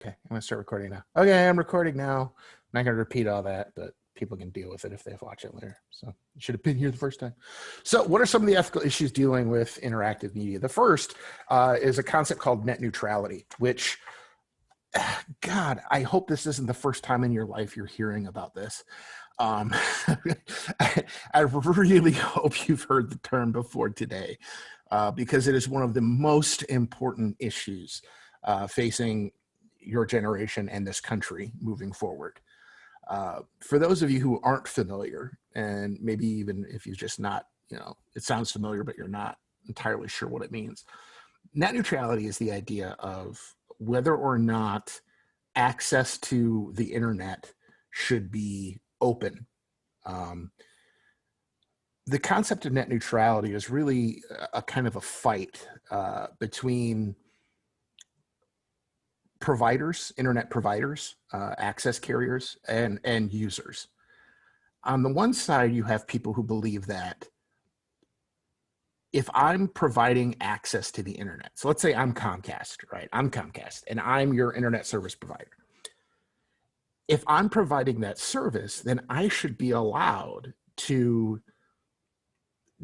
Okay, I'm gonna start recording now. Okay, I'm recording now. I'm not gonna repeat all that, but people can deal with it if they watch it later. So you should have been here the first time. So what are some of the ethical issues dealing with interactive media? The first is a concept called net neutrality, which, God, I hope this isn't the first time in your life you're hearing about this. I really hope you've heard the term before today, because it is one of the most important issues facing your generation and this country moving forward. For those of you who aren't familiar, and maybe even if you're just not, it sounds familiar, but you're not entirely sure what it means. Net neutrality is the idea of whether or not access to the internet should be open. The concept of net neutrality is really a kind of a fight between providers, internet providers, access carriers, and users. On the one side, you have people who believe that if I'm providing access to the internet, so let's say I'm Comcast, right? I'm Comcast, and I'm your internet service provider. If I'm providing that service, then I should be allowed to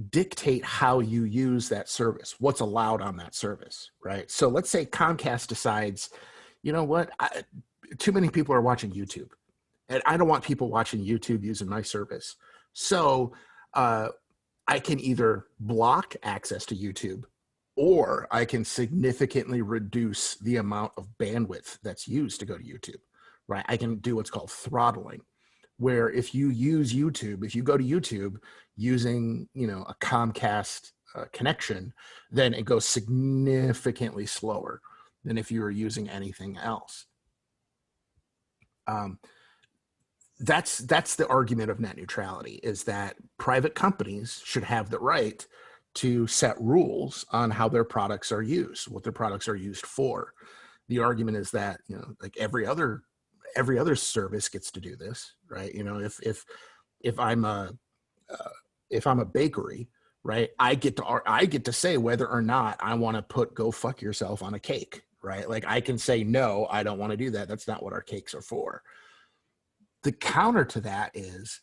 dictate how you use that service, what's allowed on that service, right? So let's say Comcast decides, you know what, too many people are watching YouTube, and I don't want people watching YouTube using my service. So I can either block access to YouTube, or I can significantly reduce the amount of bandwidth that's used to go to YouTube, right? I can do what's called throttling, where if you use YouTube, if you go to YouTube using, a Comcast connection, then it goes significantly slower than if you were using anything else. That's the argument of net neutrality, is that private companies should have the right to set rules on how their products are used, what their products are used for. The argument is that, like every other service gets to do this, right? If I'm a bakery, right, I get to say whether or not I want to put "go fuck yourself" on a cake, right? Like I can say, no, I don't want to do that. That's not what our cakes are for. The counter to that is,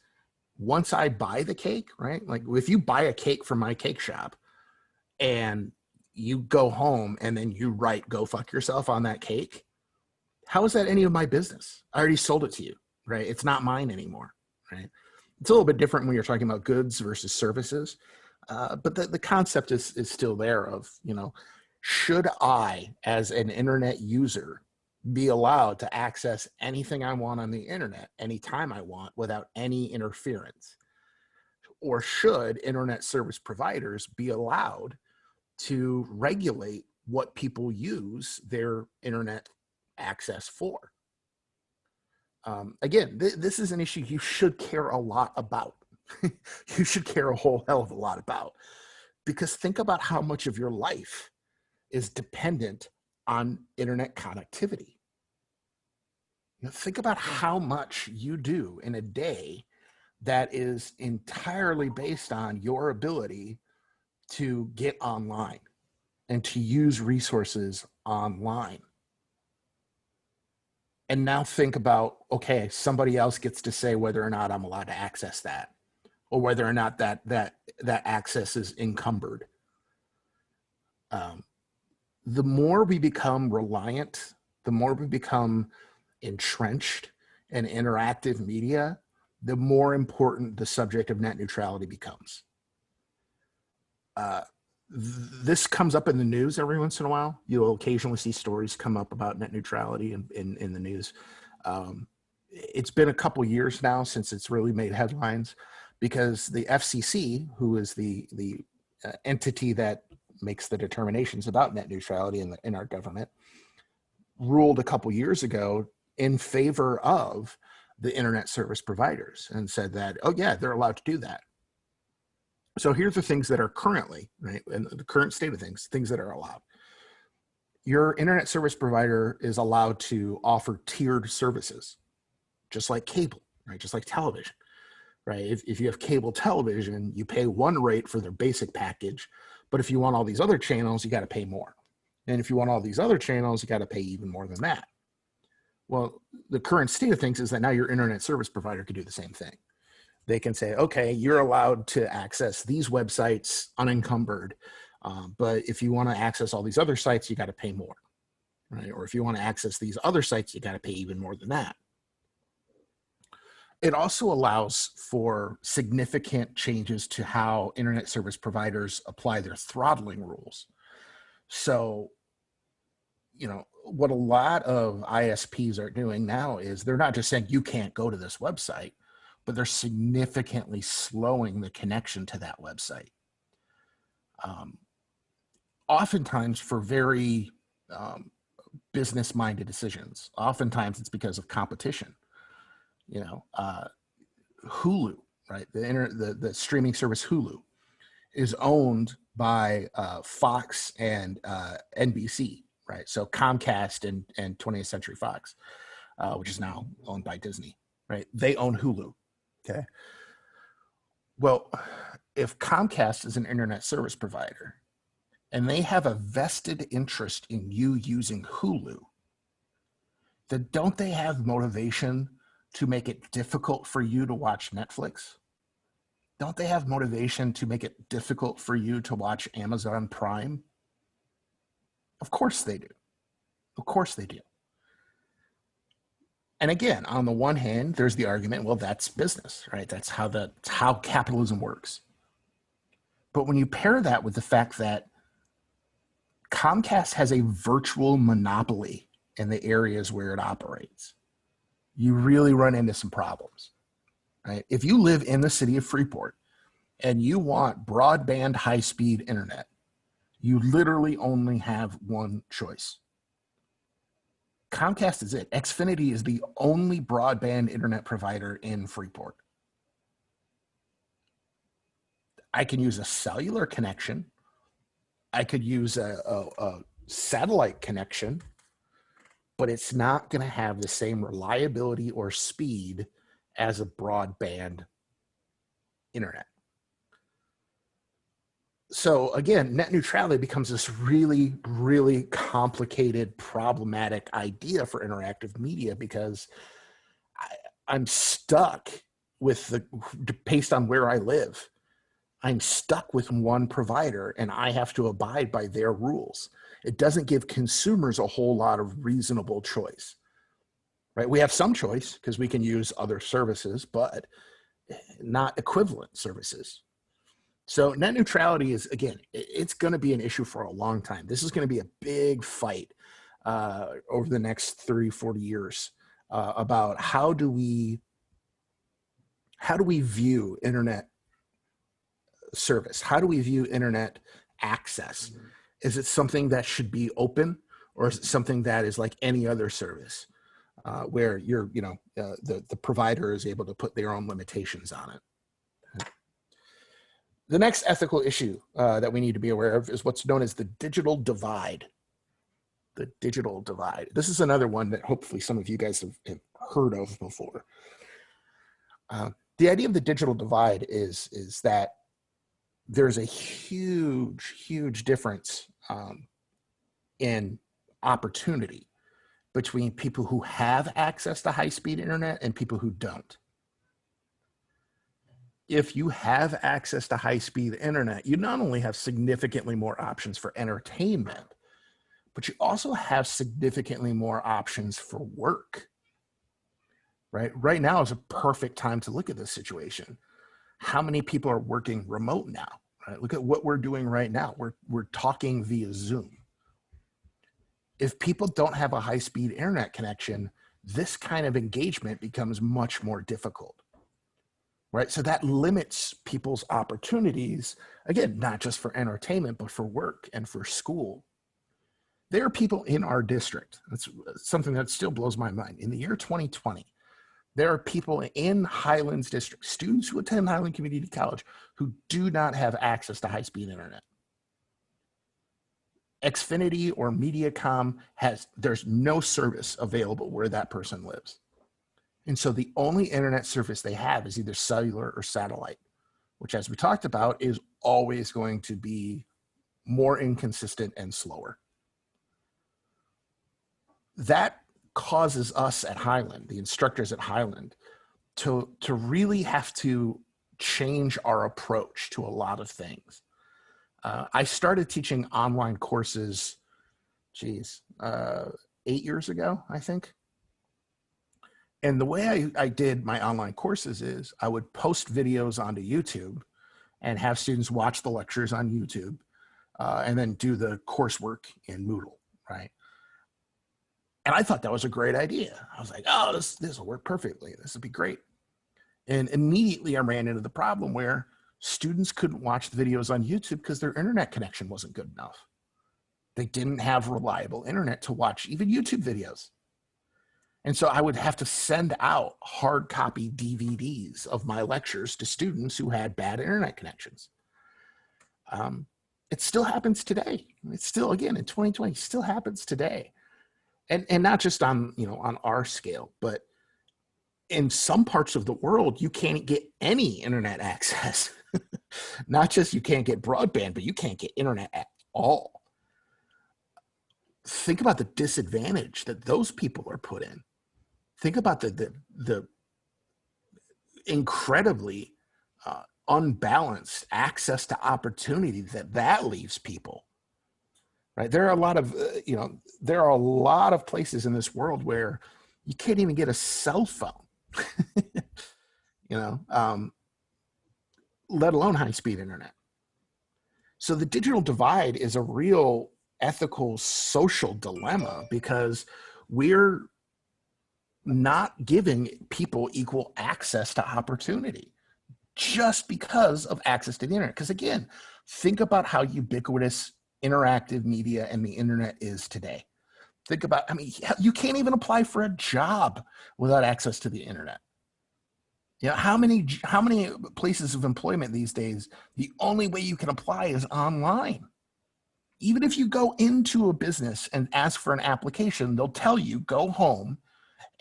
once I buy the cake, right? Like if you buy a cake from my cake shop and you go home and then you write "go fuck yourself" on that cake, how is that any of my business? I already sold it to you, right? It's not mine anymore, right? It's a little bit different when you're talking about goods versus services. But the concept is still there of, should I, as an internet user, be allowed to access anything I want on the internet anytime I want without any interference? Or should internet service providers be allowed to regulate what people use their internet access for? Again, this is an issue you should care a lot about. You should care a whole hell of a lot about, because think about how much of your life is dependent on internet connectivity. Think about how much you do in a day that is entirely based on your ability to get online and to use resources online. And now think about, okay, somebody else gets to say whether or not I'm allowed to access that, or whether or not that access is encumbered. The more we become reliant, the more we become entrenched in interactive media, the more important the subject of net neutrality becomes. This comes up in the news every once in a while. You'll occasionally see stories come up about net neutrality in the news. It's been a couple years now since it's really made headlines, because the FCC, who is the entity that makes the determinations about net neutrality in our government, ruled a couple years ago in favor of the internet service providers and said that, oh yeah, they're allowed to do that. So here's the things that are currently, right, in the current state of things that are allowed. Your internet service provider is allowed to offer tiered services, just like cable, right, just like television, right? If you have cable television, you pay one rate for their basic package, but if you want all these other channels, you got to pay more. And if you want all these other channels, you got to pay even more than that. Well, the current state of things is that now your internet service provider could do the same thing. They can say, okay, you're allowed to access these websites unencumbered, but if you want to access all these other sites, you got to pay more, right? Or if you want to access these other sites, you got to pay even more than that. It also allows for significant changes to how internet service providers apply their throttling rules. So, you know, what a lot of ISPs are doing now is they're not just saying you can't go to this website, but they're significantly slowing the connection to that website. Oftentimes for very business-minded decisions. Oftentimes it's because of competition. You know, Hulu, right? The streaming service Hulu is owned by Fox and NBC, right? So Comcast and 20th Century Fox, which is now owned by Disney, right? They own Hulu. Okay. Well, if Comcast is an internet service provider and they have a vested interest in you using Hulu, then don't they have motivation to make it difficult for you to watch Netflix? Don't they have motivation to make it difficult for you to watch Amazon Prime? Of course they do. Of course they do. And again, on the one hand, there's the argument, well, that's business, right? That's how capitalism works. But when you pair that with the fact that Comcast has a virtual monopoly in the areas where it operates, you really run into some problems, right? If you live in the city of Freeport and you want broadband high-speed internet, you literally only have one choice. Comcast is it. Xfinity is the only broadband internet provider in Freeport. I can use a cellular connection. I could use a satellite connection, but it's not going to have the same reliability or speed as a broadband internet. So again, net neutrality becomes this really, really complicated, problematic idea for interactive media because I'm stuck with based on where I live, I'm stuck with one provider and I have to abide by their rules. It doesn't give consumers a whole lot of reasonable choice, right? We have some choice because we can use other services, but not equivalent services. So net neutrality is, again, it's going to be an issue for a long time. This is going to be a big fight over the next 30, 40 years about how do we view internet service? How do we view internet access? Is it something that should be open, or is it something that is like any other service where the provider is able to put their own limitations on it? The next ethical issue that we need to be aware of is what's known as the digital divide. The digital divide. This is another one that hopefully some of you guys have heard of before. The idea of the digital divide is that there's a huge, huge difference in opportunity between people who have access to high-speed internet and people who don't. If you have access to high-speed internet, you not only have significantly more options for entertainment, but you also have significantly more options for work, right? Right now is a perfect time to look at this situation. How many people are working remote now, right? Look at what we're doing right now. We're talking via Zoom. If people don't have a high-speed internet connection, this kind of engagement becomes much more difficult. Right, so that limits people's opportunities, again, not just for entertainment, but for work and for school. There are people in our district, that's something that still blows my mind. In the year 2020, there are people in Highlands District, students who attend Highland Community College, who do not have access to high-speed internet. Xfinity or Mcom there's no service available where that person lives. And so the only internet service they have is either cellular or satellite, which, as we talked about, is always going to be more inconsistent and slower. That causes us at Highland, the instructors at Highland, to really have to change our approach to a lot of things. I started teaching online courses, 8 years ago, I think. And the way I did my online courses is I would post videos onto YouTube and have students watch the lectures on YouTube, and then do the coursework in Moodle, right? And I thought that was a great idea. I was like, oh, this will work perfectly. This would be great. And immediately I ran into the problem where students couldn't watch the videos on YouTube because their internet connection wasn't good enough. They didn't have reliable internet to watch even YouTube videos. And so I would have to send out hard copy DVDs of my lectures to students who had bad internet connections. It still happens today. It's still, again, in 2020, still happens today. And not just on, on our scale, but in some parts of the world, you can't get any internet access. Not just you can't get broadband, but you can't get internet at all. Think about the disadvantage that those people are put in. Think about the incredibly unbalanced access to opportunity that leaves people. Right? There are a lot of there are a lot of places in this world where you can't even get a cell phone. Let alone high-speed internet. So the digital divide is a real ethical, social dilemma because we're not giving people equal access to opportunity just because of access to the internet. Because again, think about how ubiquitous interactive media and the internet is today. Think about, you can't even apply for a job without access to the internet. How many places of employment these days, the only way you can apply is online. Even if you go into a business and ask for an application, they'll tell you, go home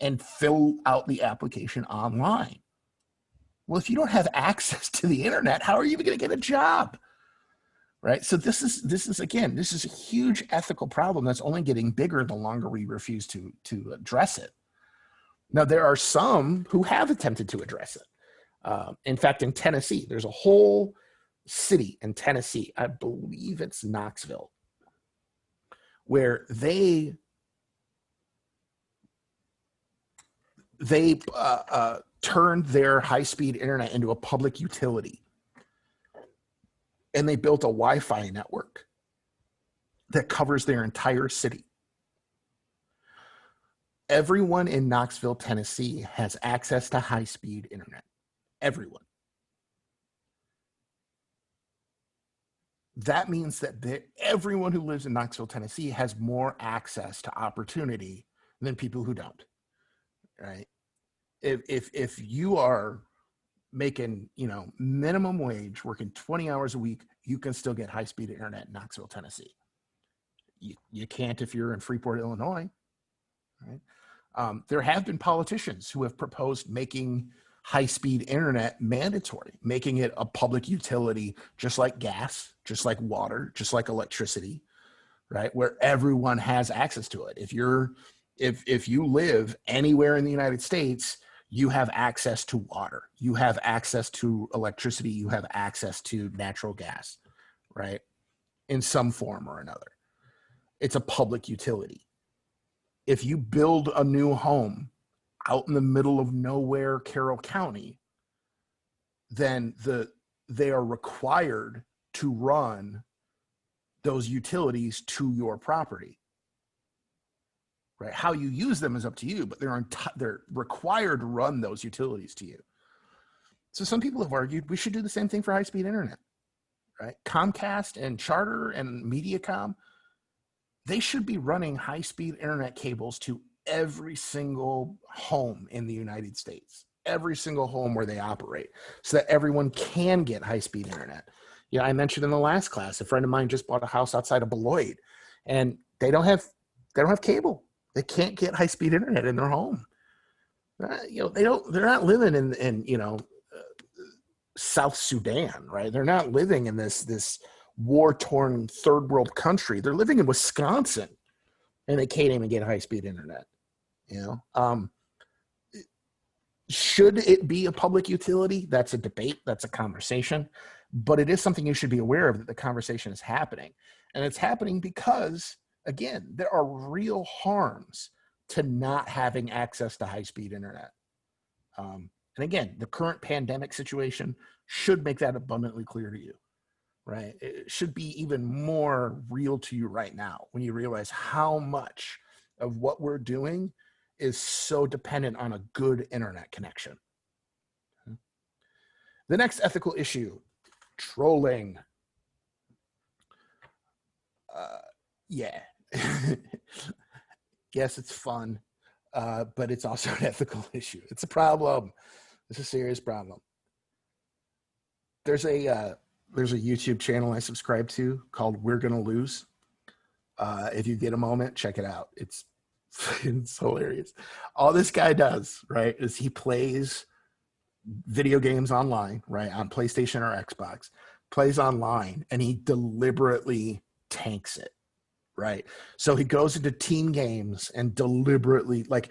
and fill out the application online. Well, if you don't have access to the internet, how are you even going to get a job? Right? So this is a huge ethical problem that's only getting bigger the longer we refuse to address it. Now, there are some who have attempted to address it. In fact, in Tennessee, there's a whole city in Tennessee, I believe it's Knoxville, where they turned their high-speed internet into a public utility. And they built a Wi-Fi network that covers their entire city. Everyone in Knoxville, Tennessee has access to high-speed internet. Everyone. That means that everyone who lives in Knoxville, Tennessee has more access to opportunity than people who don't, right? If you are making, minimum wage, working 20 hours a week, you can still get high-speed internet in Knoxville, Tennessee. You can't if you're in Freeport, Illinois, right? There have been politicians who have proposed making high-speed internet mandatory, making it a public utility, just like gas, just like water, just like electricity, right? Where everyone has access to it. If you live anywhere in the United States, you have access to water, you have access to electricity, you have access to natural gas, right? In some form or another. It's a public utility. If you build a new home out in the middle of nowhere, Carroll County, then they are required to run those utilities to your property. Right? How you use them is up to you, but they're required to run those utilities to you. So some people have argued we should do the same thing for high-speed internet, right? Comcast and Charter and Mediacom, they should be running high-speed internet cables to every single home in the United States, every single home where they operate, so that everyone can get high-speed internet. I mentioned in the last class, a friend of mine just bought a house outside of Beloit, and they don't have cable. They can't get high-speed internet in their home. They're not living in South Sudan, right? They're not living in this war-torn third world country. They're living in Wisconsin, and they can't even get high-speed internet. you know. Should it be a public utility? That's a debate. That's a conversation. But it is something you should be aware of, that the conversation is happening. And it's happening because, again, there are real harms to not having access to high-speed internet. And again, the current pandemic situation should make that abundantly clear to you, right? It should be even more real to you right now when you realize how much of what we're doing is so dependent on a good internet connection. The next ethical issue, trolling. Yeah. Yes, it's fun, but it's also an ethical issue. It's a problem. It's a serious problem. There's a YouTube channel I subscribe to called We're Gonna Lose. If you get a moment, check it out. It's hilarious. All this guy does, right, is he plays video games online, right, on PlayStation or Xbox, plays online, and he deliberately tanks it, right? So he goes into team games and deliberately, like,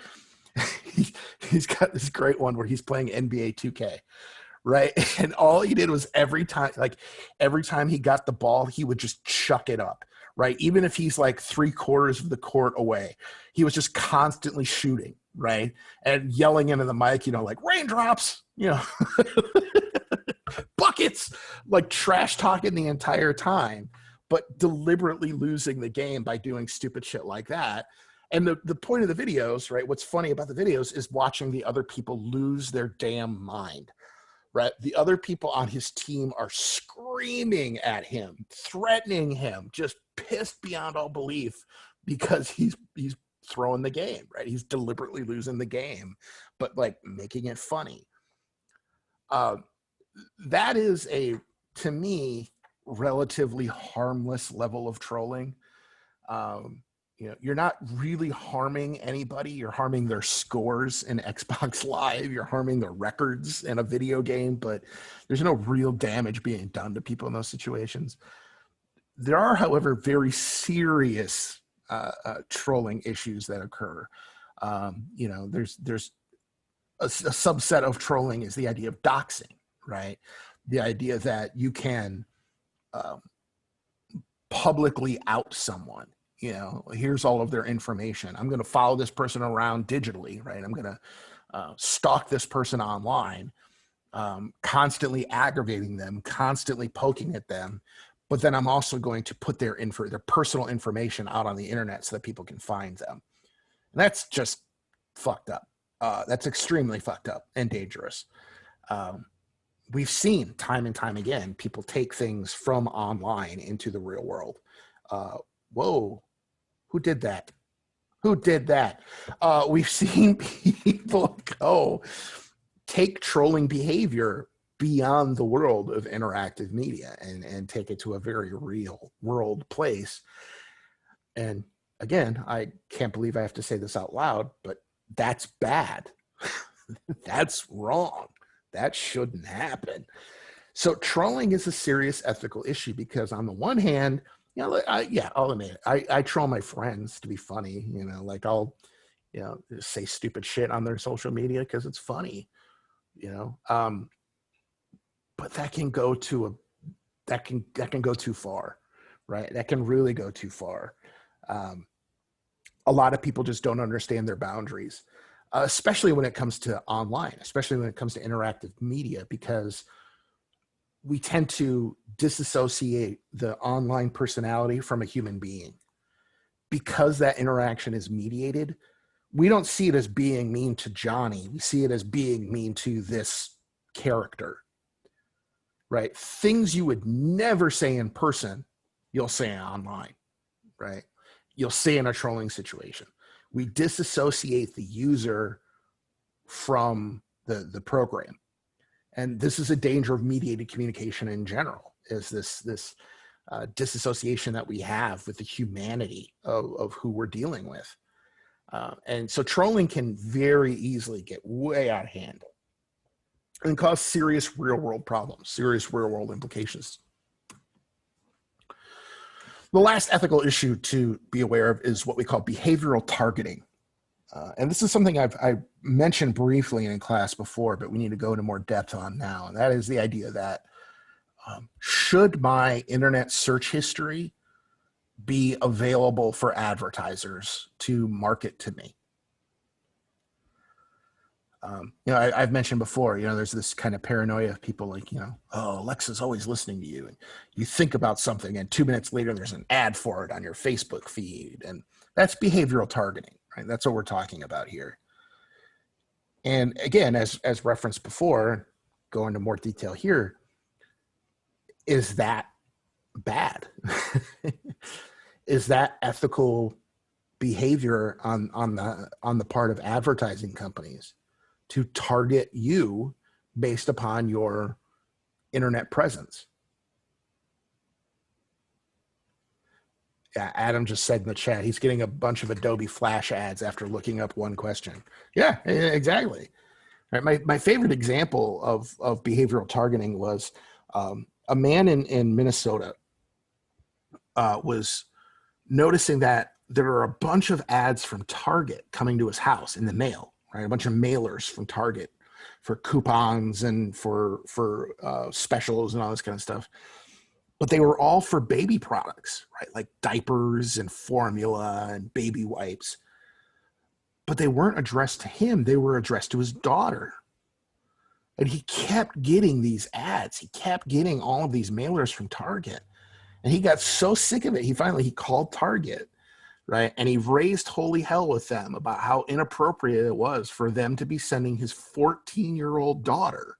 he's got this great one where he's playing NBA 2K, right? And all he did was every time he got the ball, he would just chuck it up, right? Even if he's like 3/4 of the court away, he was just constantly shooting, right? And yelling into the mic, you know, like raindrops, you know, buckets, like trash talking the entire time, but deliberately losing the game by doing stupid shit like that. And the point of the videos, right? What's funny about the videos is watching the other people lose their damn mind. Right, the other people on his team are screaming at him, threatening him, just pissed beyond all belief because he's throwing the game, right? He's deliberately losing the game, but like making it funny. That is to me, relatively harmless level of trolling. You know, you're not really harming anybody. You're harming their scores in Xbox Live. You're harming their records in a video game, but there's no real damage being done to people in those situations. There are, however, very serious trolling issues that occur. You know, there's a subset of trolling is the idea of doxing, right? The idea that you can publicly out someone. You know, here's all of their information. I'm going to follow this person around digitally, right? I'm going to stalk this person online, constantly aggravating them, constantly poking at them. But then I'm also going to put their personal information out on the internet so that people can find them. And that's just fucked up. That's extremely fucked up and dangerous. We've seen time and time again, people take things from online into the real world. Whoa. Who did that? Who did that? We've seen people take trolling behavior beyond the world of interactive media and take it to a very real world place. And again, I can't believe I have to say this out loud, but that's bad. That's wrong. That shouldn't happen. So trolling is a serious ethical issue because on the one hand, you know, I'll admit it. I troll my friends to be funny, you know, like I'll, you know, say stupid shit on their social media because it's funny, you know. But that can go that can go too far, right? That can really go too far. A lot of people just don't understand their boundaries, especially when it comes to online, especially when it comes to interactive media, because we tend to disassociate the online personality from a human being. Because that interaction is mediated, we don't see it as being mean to Johnny. We see it as being mean to this character, right? Things you would never say in person, you'll say online, right? You'll say in a trolling situation. We disassociate the user from the program. And this is a danger of mediated communication in general, is this disassociation that we have with the humanity of who we're dealing with. And so trolling can very easily get way out of hand and cause serious real-world problems, serious real-world implications. The last ethical issue to be aware of is what we call behavioral targeting. And this is something I mentioned briefly in class before, but we need to go into more depth on now. And that is the idea that should my internet search history be available for advertisers to market to me? I've mentioned before, there's this kind of paranoia of people like, oh, Alexa's always listening to you. And you think about something and 2 minutes later, there's an ad for it on your Facebook feed. And that's behavioral targeting, right? That's what we're talking about here. And again, as referenced before, go into more detail here, is that bad? Is that ethical behavior on the part of advertising companies to target you based upon your internet presence? Yeah, Adam just said in the chat, he's getting a bunch of Adobe Flash ads after looking up one question. Yeah, exactly. Right. My favorite example of behavioral targeting was a man in Minnesota was noticing that there are a bunch of ads from Target coming to his house in the mail, right? A bunch of mailers from Target for coupons and for specials and all this kind of stuff. But they were all for baby products, right? Like diapers and formula and baby wipes. But they weren't addressed to him. They were addressed to his daughter. And he kept getting these ads. He kept getting all of these mailers from Target. And he got so sick of it, he called Target, right? And he raised holy hell with them about how inappropriate it was for them to be sending his 14-year-old daughter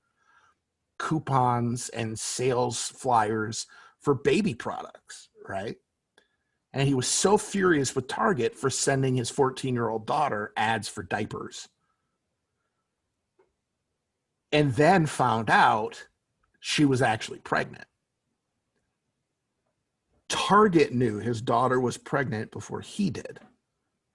coupons and sales flyers for baby products, right? And he was so furious with Target for sending his 14-year-old daughter ads for diapers. And then found out she was actually pregnant. Target knew his daughter was pregnant before he did,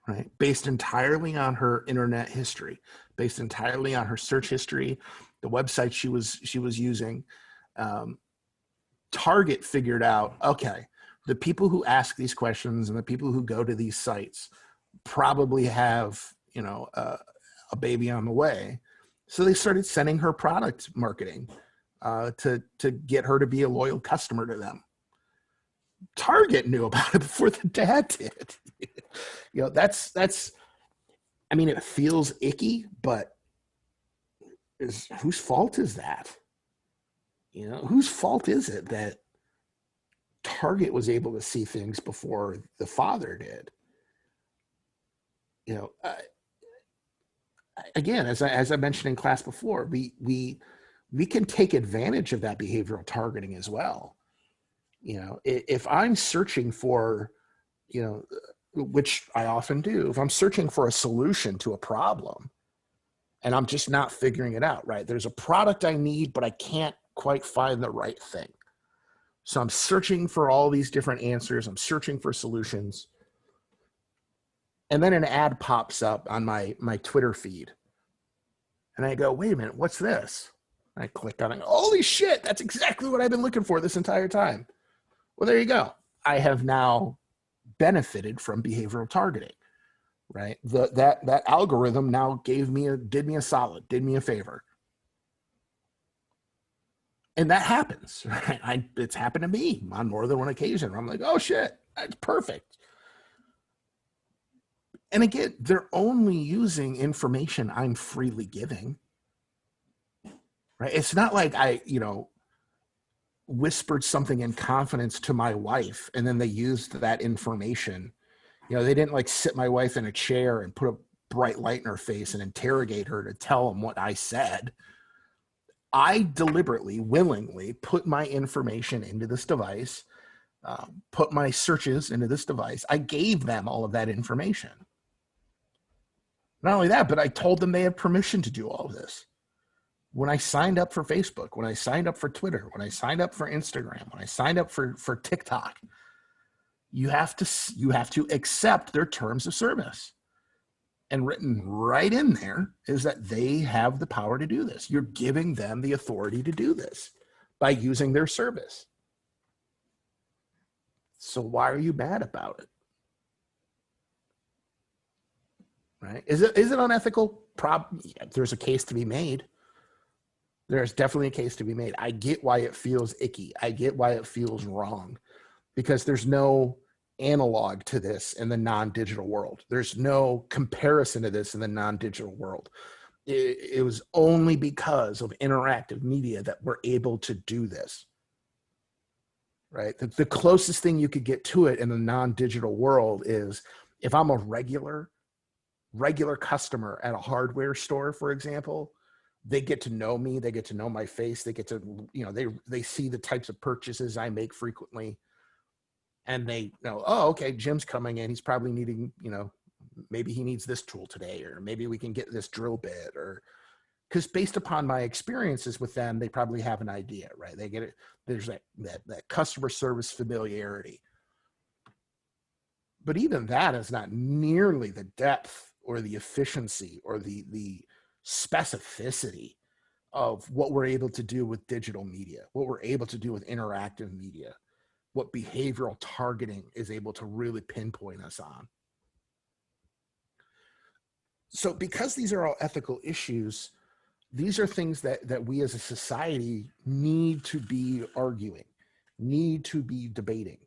right? Based entirely on her internet history, based entirely on her search history, the website she was using. Target figured out, okay, the people who ask these questions and the people who go to these sites probably have, a baby on the way. So they started sending her product marketing to get her to be a loyal customer to them. Target knew about it before the dad did. That's I mean, it feels icky, but whose fault is that? Whose fault is it that Target was able to see things before the father did? Again, as I mentioned in class before, we can take advantage of that behavioral targeting as well. If I'm searching for, which I often do, if I'm searching for a solution to a problem and I'm just not figuring it out, right? There's a product I need, but I can't quite find the right thing. So I'm searching for all these different answers. I'm searching for solutions. And then an ad pops up on my Twitter feed. And I go, wait a minute, what's this? And I click on it. Holy shit, that's exactly what I've been looking for this entire time. Well, there you go. I have now benefited from behavioral targeting, right? That algorithm now did me a solid, did me a favor. And that happens, right? It's happened to me on more than one occasion where I'm like, oh shit, that's perfect. And again, they're only using information I'm freely giving, right? It's not like I, whispered something in confidence to my wife and then they used that information. They didn't like sit my wife in a chair and put a bright light in her face and interrogate her to tell them what I said. I deliberately, willingly put my information into this device, put my searches into this device. I gave them all of that information. Not only that, but I told them they had permission to do all of this. When I signed up for Facebook, when I signed up for Twitter, when I signed up for Instagram, when I signed up for TikTok, you have to accept their terms of service. And written right in there is that they have the power to do this. You're giving them the authority to do this by using their service. So why are you mad about it? right? Is it unethical? Yeah, there's a case to be made. There's definitely a case to be made. I get why it feels icky. I get why it feels wrong, because there's no analog to this in the non-digital world. There's no comparison to this in the non-digital world. It was only because of interactive media that we're able to do this, right? The closest thing you could get to it in the non-digital world is if I'm a regular customer at a hardware store, for example, they get to know me, they get to know my face, they get to, they see the types of purchases I make frequently, and they know, oh, okay, Jim's coming in, he's probably needing, maybe he needs this tool today, or maybe we can get this drill bit, or because based upon my experiences with them, they probably have an idea, right? They get it. There's that customer service familiarity. But even that is not nearly the depth or the efficiency or the specificity of what we're able to do with digital media, what we're able to do with interactive media, what behavioral targeting is able to really pinpoint us on. So because these are all ethical issues, these are things that we as a society need to be arguing, need to be debating.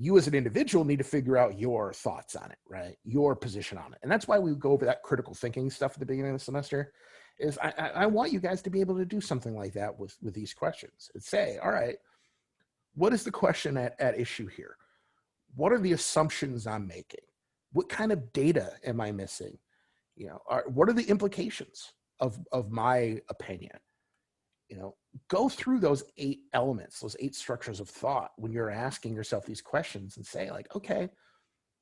You as an individual need to figure out your thoughts on it, right? Your position on it. And that's why we go over that critical thinking stuff at the beginning of the semester. Is I want you guys to be able to do something like that with these questions and say, all right, what is the question at issue here? What are the assumptions I'm making? What kind of data am I missing? What are the implications of my opinion? Go through those 8 elements, those 8 structures of thought when you're asking yourself these questions and say, like, okay,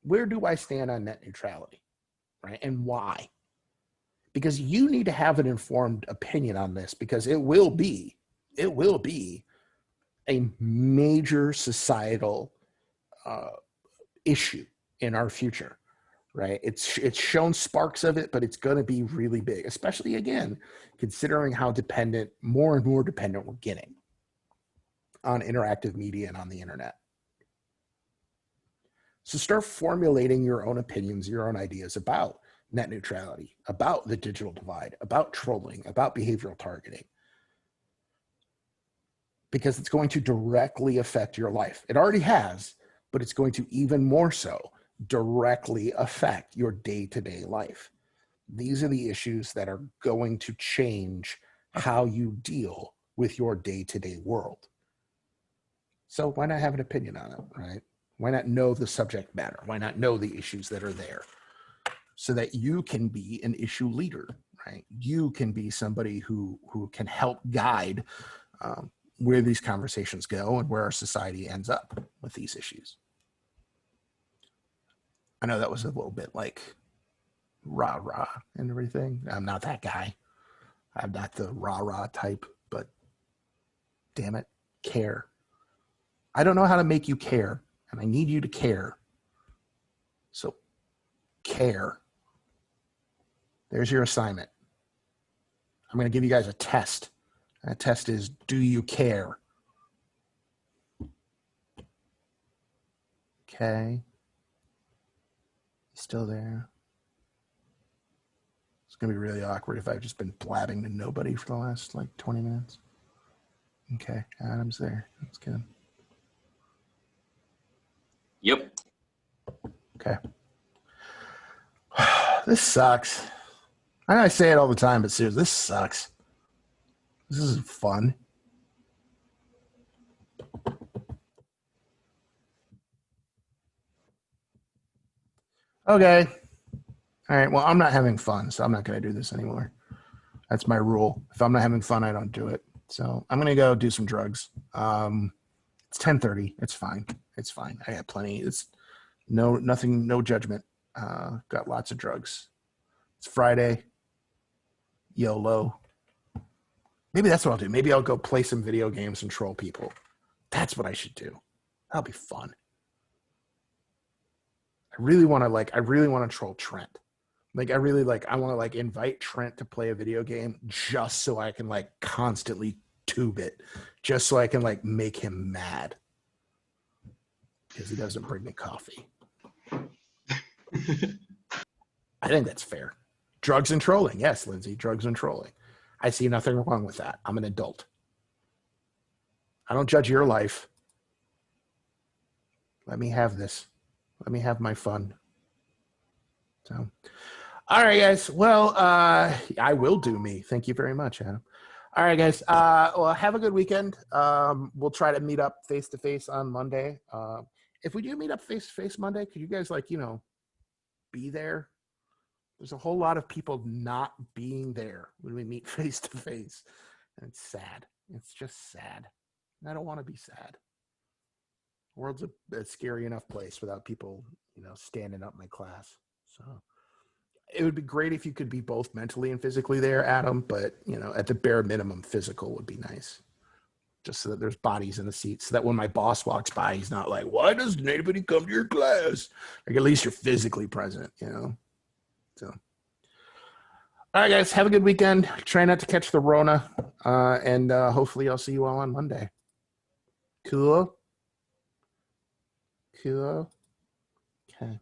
where do I stand on net neutrality, right? And why? Because you need to have an informed opinion on this, because it will be a major societal issue in our future, right? It's shown sparks of it, but it's going to be really big, especially, again, considering how more and more dependent we're getting on interactive media and on the internet. So start formulating your own opinions, your own ideas about net neutrality, about the digital divide, about trolling, about behavioral targeting, because it's going to directly affect your life. It already has, but it's going to even more so directly affect your day-to-day life. These are the issues that are going to change how you deal with your day-to-day world. So why not have an opinion on it, right? Why not know the subject matter? Why not know the issues that are there so that you can be an issue leader, right? You can be somebody who can help guide where these conversations go and where our society ends up with these issues. I know that was a little bit like rah-rah and everything. I'm not that guy. I'm not the rah-rah type, but damn it, care. I don't know how to make you care, and I need you to care. So care. There's your assignment. I'm going to give you guys a test. And that test is, do you care? Okay. Still there? It's going to be really awkward if I've just been blabbing to nobody for the last 20 minutes. Okay, Adam's there. That's good. Yep. Okay. This sucks. I know I say it all the time, but seriously, this sucks. This isn't fun. Okay. All right. Well, I'm not having fun, so I'm not going to do this anymore. That's my rule. If I'm not having fun, I don't do it. So I'm going to go do some drugs. It's 10:30. It's fine. It's fine. I got plenty. It's nothing, no judgment. Got lots of drugs. It's Friday. YOLO. Maybe that's what I'll do. Maybe I'll go play some video games and troll people. That's what I should do. That'll be fun. I really want to troll Trent. I want to invite Trent to play a video game just so I can constantly tube it, just so I can make him mad because he doesn't bring me coffee. I think that's fair. Drugs and trolling. Yes, Lindsay, drugs and trolling. I see nothing wrong with that. I'm an adult. I don't judge your life. Let me have this. Let me have my fun. So, all right, guys. Well, I will do me. Thank you very much, Adam. All right, guys. Well, have a good weekend. We'll try to meet up face to face on Monday. If we do meet up face to face Monday, could you guys be there? There's a whole lot of people not being there when we meet face to face, and it's sad. It's just sad. I don't want to be sad. The world's a scary enough place without people, standing up my class. So it would be great if you could be both mentally and physically there, Adam, but at the bare minimum, physical would be nice. Just so that there's bodies in the seats, so that when my boss walks by, he's not like, why doesn't anybody come to your class? Like, at least you're physically present, So, all right, guys, have a good weekend. Try not to catch the Rona, and hopefully I'll see you all on Monday. Cool. Okay.